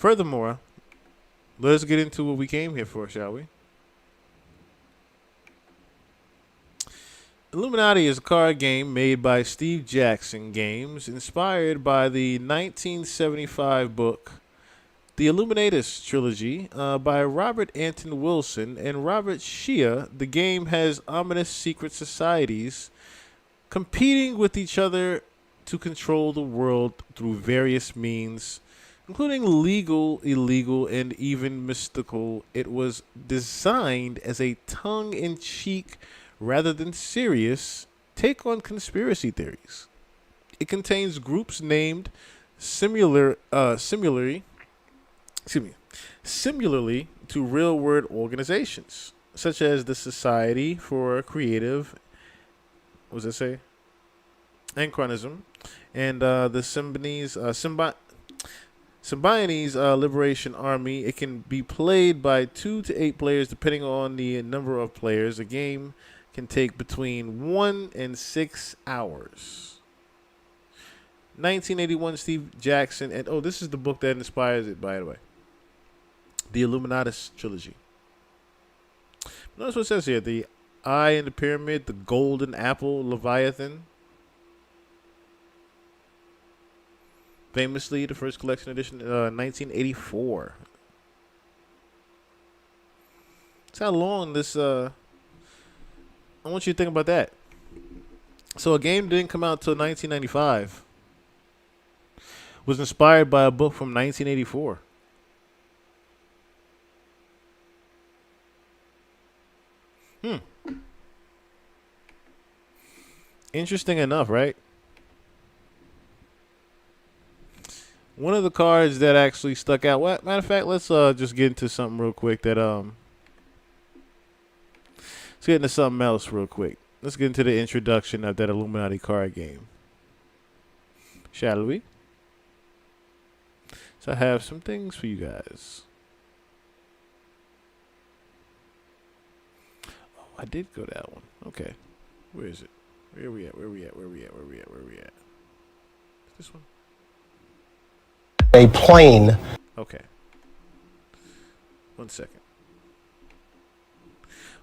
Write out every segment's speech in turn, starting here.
Furthermore, let's get into what we came here for, shall we? Illuminati is a card game made by Steve Jackson Games, inspired by the 1975 book The Illuminatus Trilogy by Robert Anton Wilson and Robert Shea. The game has ominous secret societies competing with each other to control the world through various means, including legal, illegal, and even mystical. It was designed as a tongue-in-cheek rather than serious take on conspiracy theories. It contains groups named similarly to real-world organizations, such as the Society for Creative, what does it say? Anachronism, and the Symbionese Liberation Army. It can be played by 2 to 8 players, depending on the number of players. The game can take between 1 and 6 hours. 1981, Steve Jackson, and this is the book that inspires it, by the way. The Illuminatus Trilogy. Notice what it says here: the Eye in the Pyramid, the Golden Apple, Leviathan. Famously, the first collection edition, 1984. That's how long this. I want you to think about that. So a game didn't come out till 1995. Was inspired by a book from 1984. Interesting enough, right? One of the cards that actually stuck out. Matter of fact, let's just get into something real quick. Let's get into something else real quick. Let's get into the introduction of that Illuminati card game, shall we? So I have some things for you guys. Oh, I did go that one. Okay, where is it? Where are we at? This one? A plane. Okay. 1 second.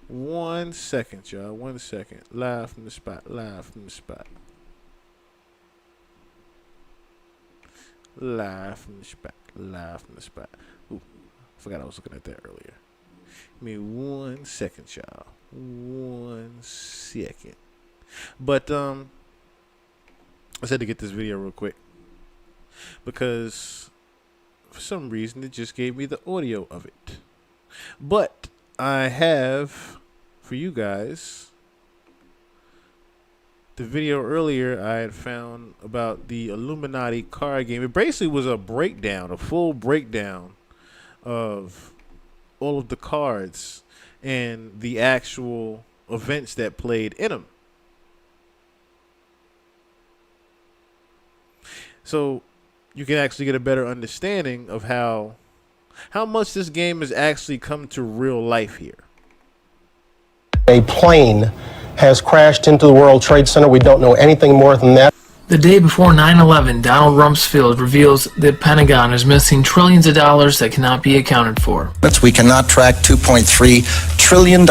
1 second, y'all. 1 second. Live from the spot. Live from the spot. Ooh, I forgot I was looking at that earlier. Give me 1 second, y'all. 1 second. But I just had to get this video real quick because for some reason it just gave me the audio of it. But I have for you guys the video earlier I had found about the Illuminati card game. It basically was a breakdown, a full breakdown of all of the cards and the actual events that played in them. So you can actually get a better understanding of how much this game has actually come to real life here. A plane has crashed into the World Trade Center. We don't know anything more than that. The day before 9/11, Donald Rumsfeld reveals the Pentagon is missing trillions of dollars that cannot be accounted for. We cannot track $2.3 trillion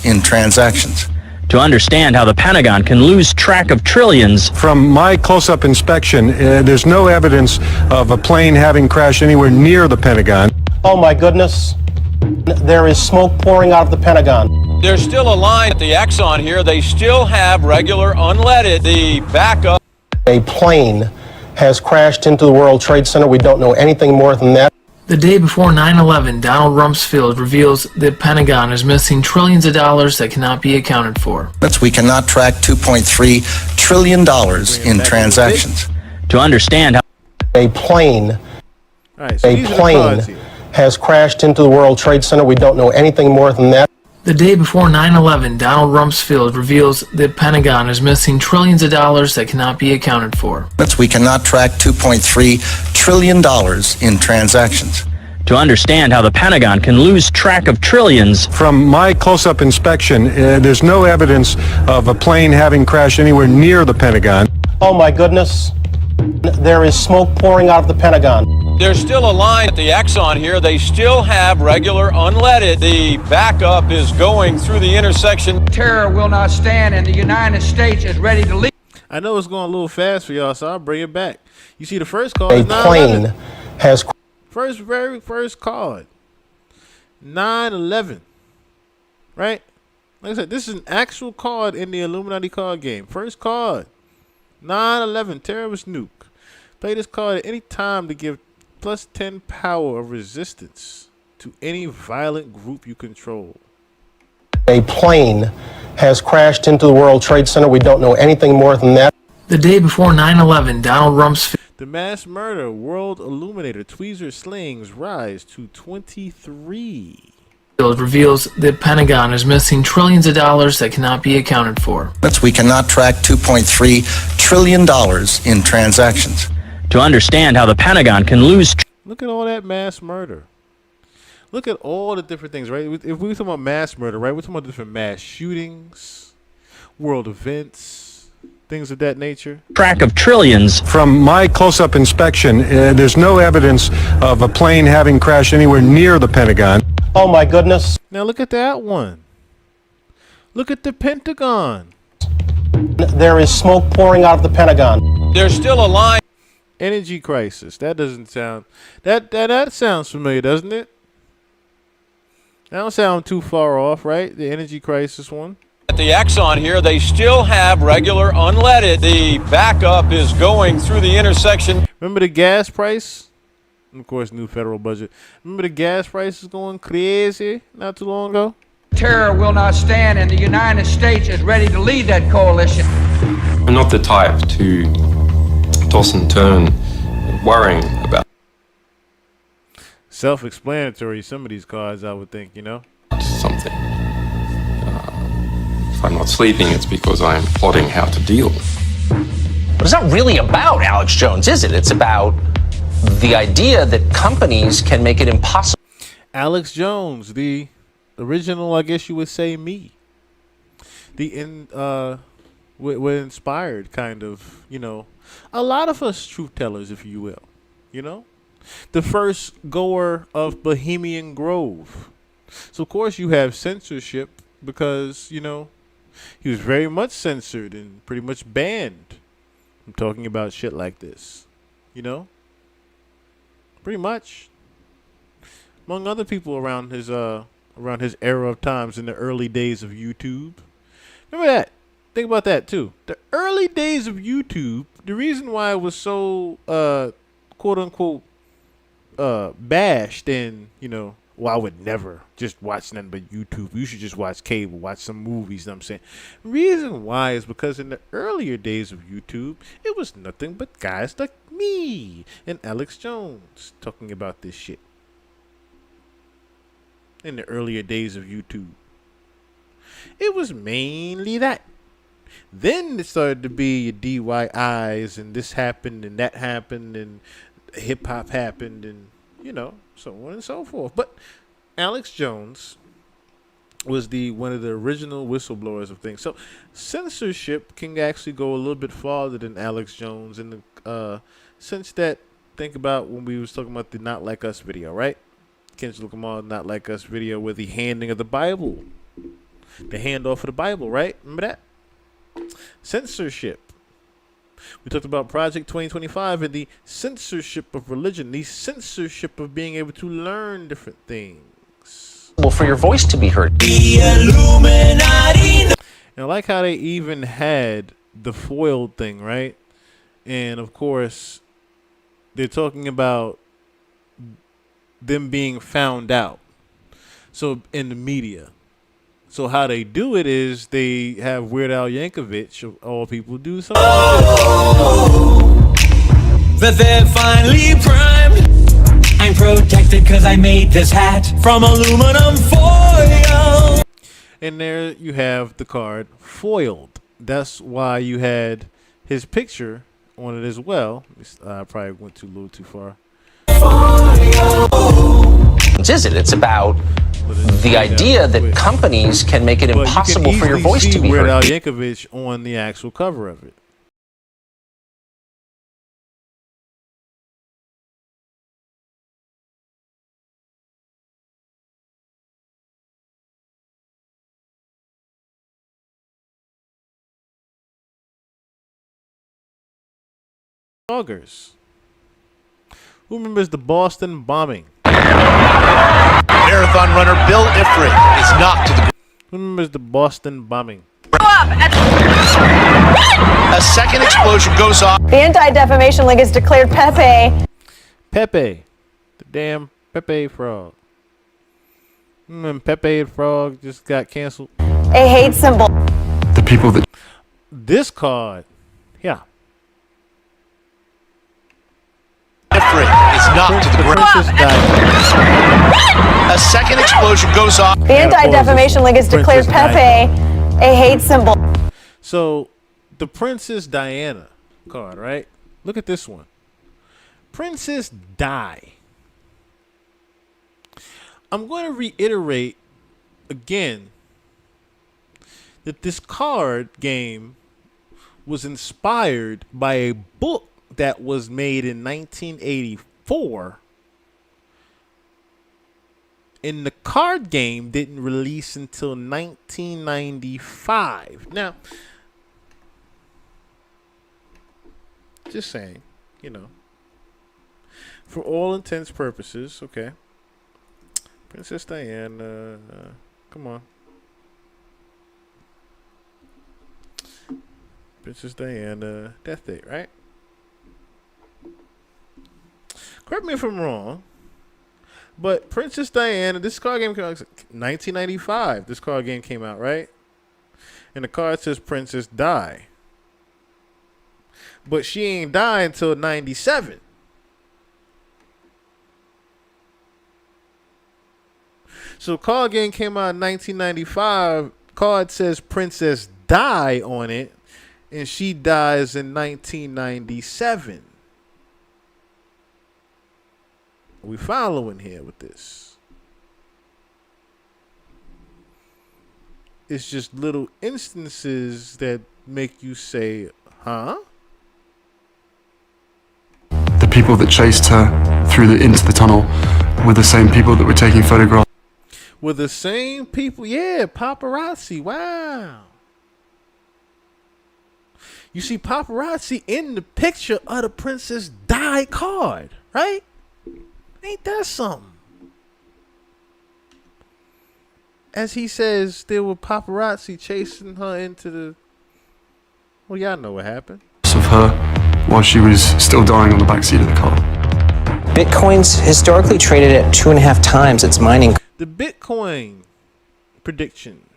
in transactions. To understand how the Pentagon can lose track of trillions. From my close-up inspection, there's no evidence of a plane having crashed anywhere near the Pentagon. Oh my goodness. There is smoke pouring out of the Pentagon. There's still a line at the Exxon here. They still have regular unleaded. The backup. A plane has crashed into the World Trade Center. We don't know anything more than that. The day before 9/11, Donald Rumsfeld reveals the Pentagon is missing trillions of dollars that cannot be accounted for. We cannot track $2.3 trillion in transactions. To understand how a plane has crashed into the World Trade Center. We don't know anything more than that. The day before 9/11, Donald Rumsfeld reveals the Pentagon is missing trillions of dollars that cannot be accounted for. We cannot track $2.3 trillion in transactions. To understand how the Pentagon can lose track of trillions. From my close-up inspection, there's no evidence of a plane having crashed anywhere near the Pentagon. Oh my goodness. There is smoke pouring out of the Pentagon. There's still a line at the Exxon here. They still have regular unleaded. The backup is going through the intersection. Terror will not stand, and the United States is ready to lead. I know it's going a little fast for y'all, so I'll bring it back. You see, the first card A is 9/11. plane has Very first card. 9/11. Right? Like I said, this is an actual card in the Illuminati card game. First card. 9/11. Terrorist nuke. Play this card at any time to give +10 power of resistance to any violent group you control. a plane has crashed into the World Trade Center. We don't know anything more than that. The day before 9/11, Donald Rumsfeld The mass murder world illuminator tweezer slings rise to 23. reveals the Pentagon is missing trillions of dollars that cannot be accounted for. We cannot track $2.3 trillion in transactions. To understand how the Pentagon can lose Look at all that mass murder. Look at all the different things, right? If we talk about mass murder, right, we're talking about different mass shootings, world events, things of that nature. track of trillions. From my close-up inspection, there's no evidence of a plane having crashed anywhere near the Pentagon. Oh my goodness. Now look at that one. Look at the Pentagon. There is smoke pouring out of the Pentagon. There's still a line Energy crisis. That doesn't sound that sounds familiar, doesn't it? That don't sound too far off, right? The energy crisis one. at the Exxon here. They still have regular unleaded. The backup is going through the intersection. Remember the gas price? And of course, new federal budget. Remember the gas price is going crazy not too long ago? Terror will not stand, and the United States is ready to lead that coalition. I'm not the type to toss and turn, worrying about Self-explanatory, some of these cards, I would think, you know? something. If I'm not sleeping, it's because I'm plotting how to deal. But it's not really about Alex Jones, is it? It's about the idea that companies can make it impossible. Alex Jones, the original, I guess you would say, me. We're inspired, kind of, you know. A lot of us truth tellers, if you will, you know. The first goer of Bohemian Grove. So, of course, you have censorship because, you know, he was very much censored and pretty much banned from talking about shit like this, you know. Pretty much. Among other people around his era of times in the early days of YouTube. Remember that. Think about that too. The early days of YouTube, the reason why it was so quote unquote bashed and, you know, well, I would never just watch nothing but YouTube. You should just watch cable, watch some movies, you know what I'm saying? Reason why is because in the earlier days of YouTube, it was nothing but guys like me and Alex Jones talking about this shit. In the earlier days of YouTube, it was mainly that. Then it started to be your DYIs and this happened and that happened and hip hop happened and, you know, so on and so forth. But Alex Jones was one of the original whistleblowers of things. So censorship can actually go a little bit farther than Alex Jones in the sense that, think about when we was talking about the Not Like Us video, right? Kendrick Lamar Not Like Us video with the handing of the Bible. The handoff of the Bible, right? Remember that? Censorship. We talked about Project 2025 and the censorship of religion, the censorship of being able to learn different things. For your voice to be heard. The Illuminati. And I like how they even had the foiled thing, right? And of course, they're talking about them being found out. So in the media. So how they do it is they have Weird Al Yankovic, of all people, do something. That they're finally primed. I'm protected because I made this hat from aluminum foil. And there you have the card foiled. That's why you had his picture on it as well. I probably went a little too far. Is it? It's about the idea that companies can make it impossible for your voice to be heard. Weird Al Yankovic on the actual cover of it. Augers. Who remembers the Boston bombing? Marathon runner Bill Ifrit is knocked to the ground. Who remembers the Boston bombing? A second explosion goes off. The Anti-Defamation League has declared Pepe. Pepe. The damn Pepe frog. Pepe the frog just got canceled. A hate symbol. The people that... This card. Yeah. Ifrit is knocked to the ground. A second explosion goes off. The Anti-Defamation League has declared Pepe a hate symbol. So, the Princess Diana card, right? Look at this one. Princess Di. I'm going to reiterate again that this card game was inspired by a book that was made in 1984, and the card game didn't release until 1995. Now, just saying, you know, for all intents purposes, okay. Princess Diana, come on. Princess Diana, death date, right? Correct me if I'm wrong, but Princess Diana, this card game came out 1995. This card game came out, right? And the card says Princess Di. But she ain't die until 97. So card game came out in 1995. Card says Princess Di on it, and she dies in 1997. We following here with this. It's just little instances that make you say, huh? The people that chased her into the tunnel were the same people that were taking photographs. Were the same people? Yeah, paparazzi. Wow. You see paparazzi in the picture of the Princess Di card, right? Ain't that something? As he says, there were paparazzi chasing her into the... Well, y'all know what happened. Of her while she was still dying on the backseat of the car. Bitcoin's historically traded at 2.5 times its mining. The Bitcoin prediction.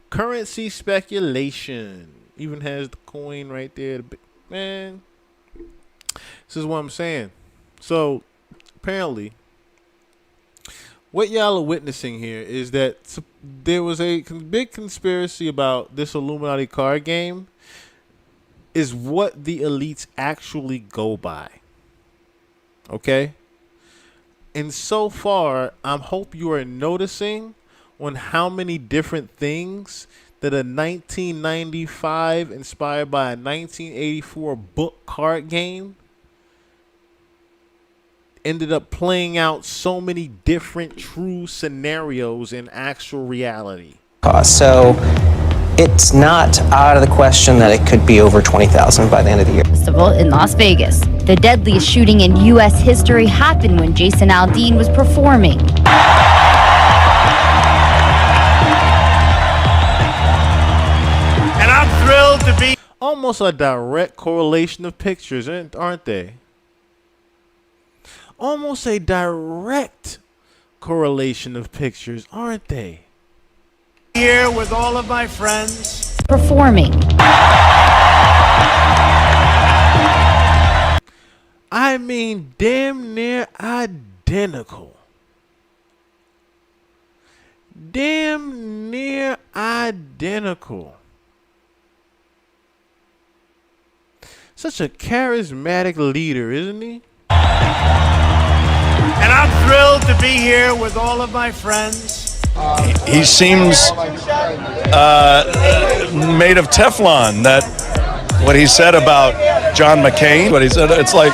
Currency speculation. Even has the coin right there. Man, this is what I'm saying. So, apparently, what y'all are witnessing here is that there was a big conspiracy about this Illuminati card game is what the elites actually go by. Okay? And so far, I hope you are noticing on how many different things that a 1995 inspired by a 1984 book card game ended up playing out so many different true scenarios in actual reality. So it's not out of the question that it could be over 20,000 by the end of the year. Festival in Las Vegas. The deadliest shooting in U.S. history happened when Jason Aldean was performing. And I'm thrilled to be almost a direct correlation of pictures, aren't they? Almost a direct correlation of pictures, aren't they? Here with all of my friends. Performing. I mean, damn near identical. Damn near identical. Such a charismatic leader, isn't he? And I'm thrilled to be here with all of my friends. He seems made of Teflon. That what he said about John McCain, what he said, it's like,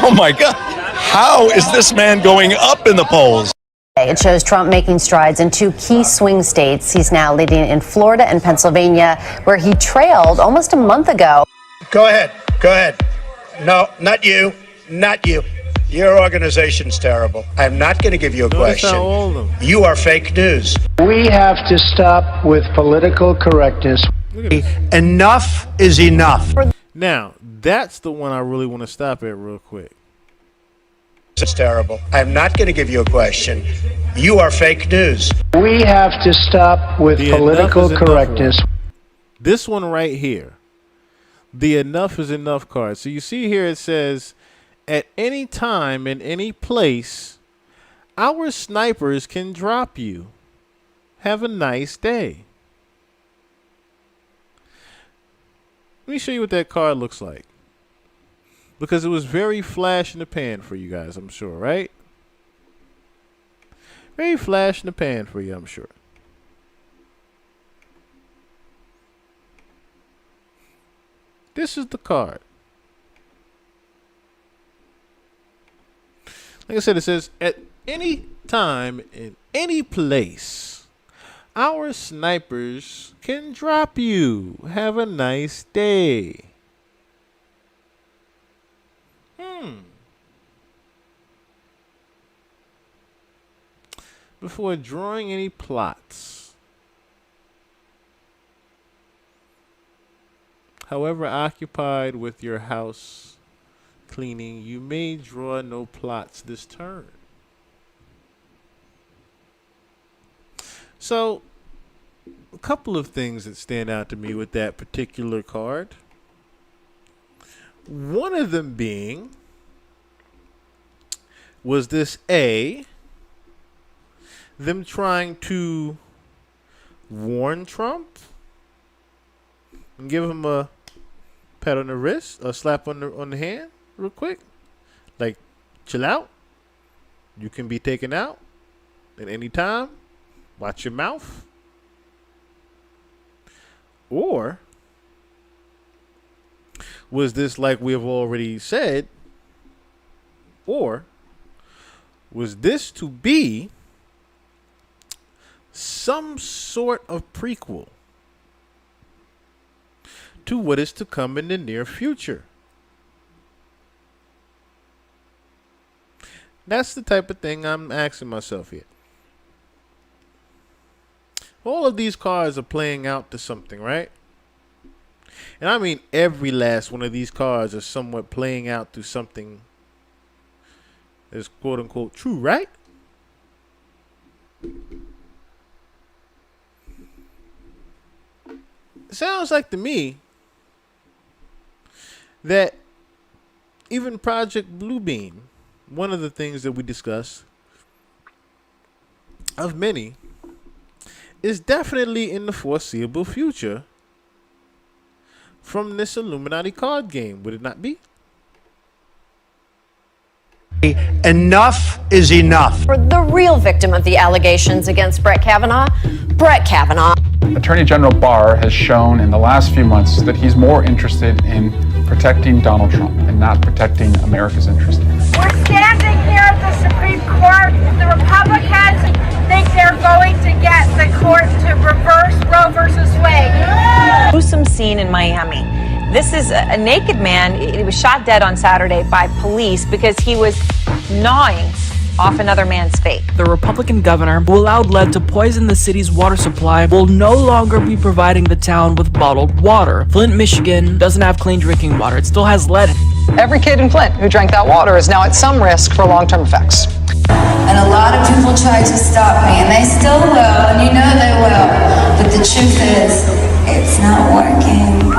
oh my God, how is this man going up in the polls? It shows Trump making strides in two key swing states. He's now leading in Florida and Pennsylvania, where he trailed almost a month ago. Go ahead. Go ahead. No, not you. Not you. Your organization's terrible. I'm not going to give you a question. You are fake news. We have to stop with political correctness. Enough is enough. Now, that's the one I really want to stop at real quick. It's terrible. I'm not going to give you a question. You are fake news. We have to stop with political correctness. This one right here. The enough is enough card. So you see here it says, at any time in any place, our snipers can drop you. Have a nice day. Let me show you what that card looks like. Because it was very flash in the pan for you guys, I'm sure, right? Very flash in the pan for you, I'm sure. This is the card. Like I said, it says, at any time, in any place, our snipers can drop you. Have a nice day. Before drawing any plots, however occupied with your house cleaning, you may draw no plots this turn. So, a couple of things that stand out to me with that particular card. One of them being, was this A, them trying to warn Trump and give him a pat on the wrist, a slap on the hand real quick, like, chill out, you can be taken out at any time, watch your mouth? Or was this, like we have already said, or was this to be some sort of prequel to what is to come in the near future? That's the type of thing I'm asking myself here. All of these cards are playing out to something, right? And I mean every last one of these cards are somewhat playing out to something that's quote unquote true, right? It sounds like to me that even Project Bluebeam, one of the things that we discussed, of many, is definitely in the foreseeable future from this Illuminati card game, would it not be? Enough is enough. For the real victim of the allegations against Brett Kavanaugh, Attorney General Barr has shown in the last few months that he's more interested in protecting Donald Trump and not protecting America's interests. We're standing here at the Supreme Court. The Republicans think they're going to get the court to reverse Roe versus Wade. Gruesome scene in Miami. This is a naked man. He was shot dead on Saturday by police because he was gnawing off another man's face. The Republican governor who allowed lead to poison the city's water supply will no longer be providing the town with bottled water. Flint, Michigan doesn't have clean drinking water. It still has lead. Every kid in Flint who drank that water is now at some risk for long-term effects. And a lot of people tried to stop me, and they still will, and you know they will. But the truth is, it's not working.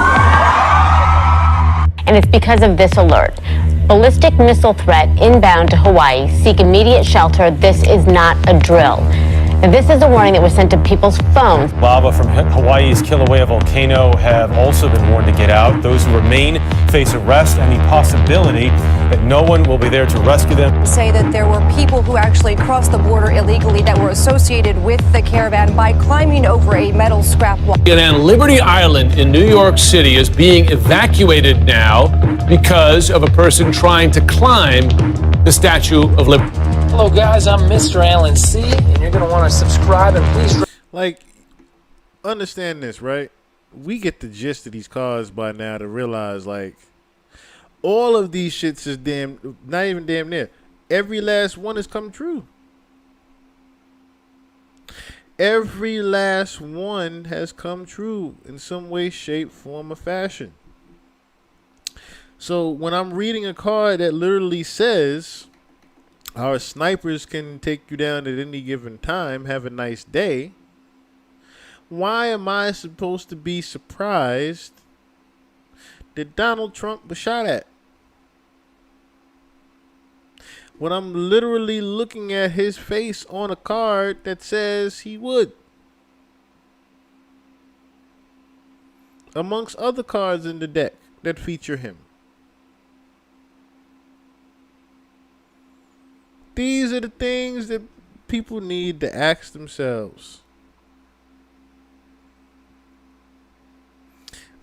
And it's because of this alert. Ballistic missile threat inbound to Hawaii. Seek immediate shelter. This is not a drill. And this is a warning that was sent to people's phones. Lava from Hawaii's Kilauea volcano have also been warned to get out. Those who remain face arrest and the possibility that no one will be there to rescue them. Say that there were people who actually crossed the border illegally that were associated with the caravan by climbing over a metal scrap wall. And Liberty Island in New York City is being evacuated now because of a person trying to climb the Statue of Liberty. Hello guys, I'm Mr. Alan C, and you're going to want to subscribe and please... Like, understand this, right? We get the gist of these cards by now to realize, like, All of these shits is not even damn near. Every last one has come true. Every last one has come true in some way, shape, form, or fashion. So when I'm reading a card that literally says our snipers can take you down at any given time, have a nice day, why am I supposed to be surprised that Donald Trump was shot at? When I'm literally looking at his face on a card that says he would. Amongst other cards in the deck that feature him. These are the things that people need to ask themselves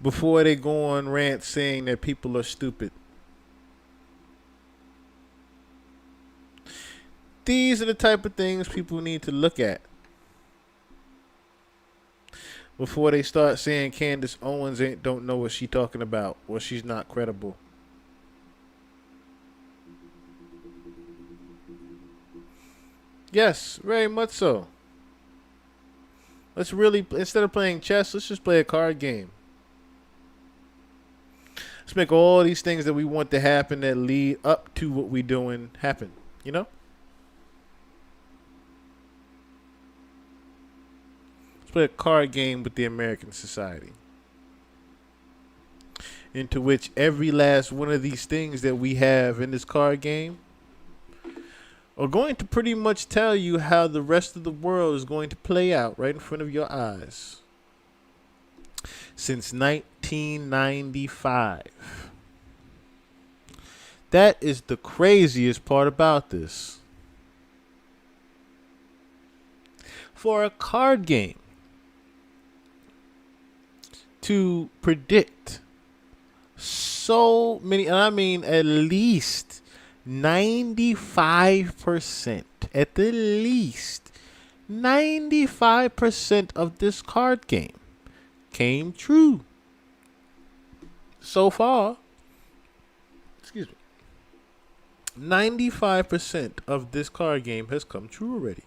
before they go on rants saying that people are stupid. These are the type of things people need to look at before they start saying Candace Owens don't know what she's talking about or she's not credible. Yes, very much so. Let's really, instead of playing chess, let's just play a card game. Let's make all these things that we want to happen that lead up to what we're doing happen. You know? Let's play a card game with the American society, into which every last one of these things that we have in this card game are going to pretty much tell you how the rest of the world is going to play out right in front of your eyes. Since 1995. That is the craziest part about this. For a card game to predict so many, and I mean at least 95%, at the least 95% of this card game came true so far. Excuse me. 95% of this card game has come true already.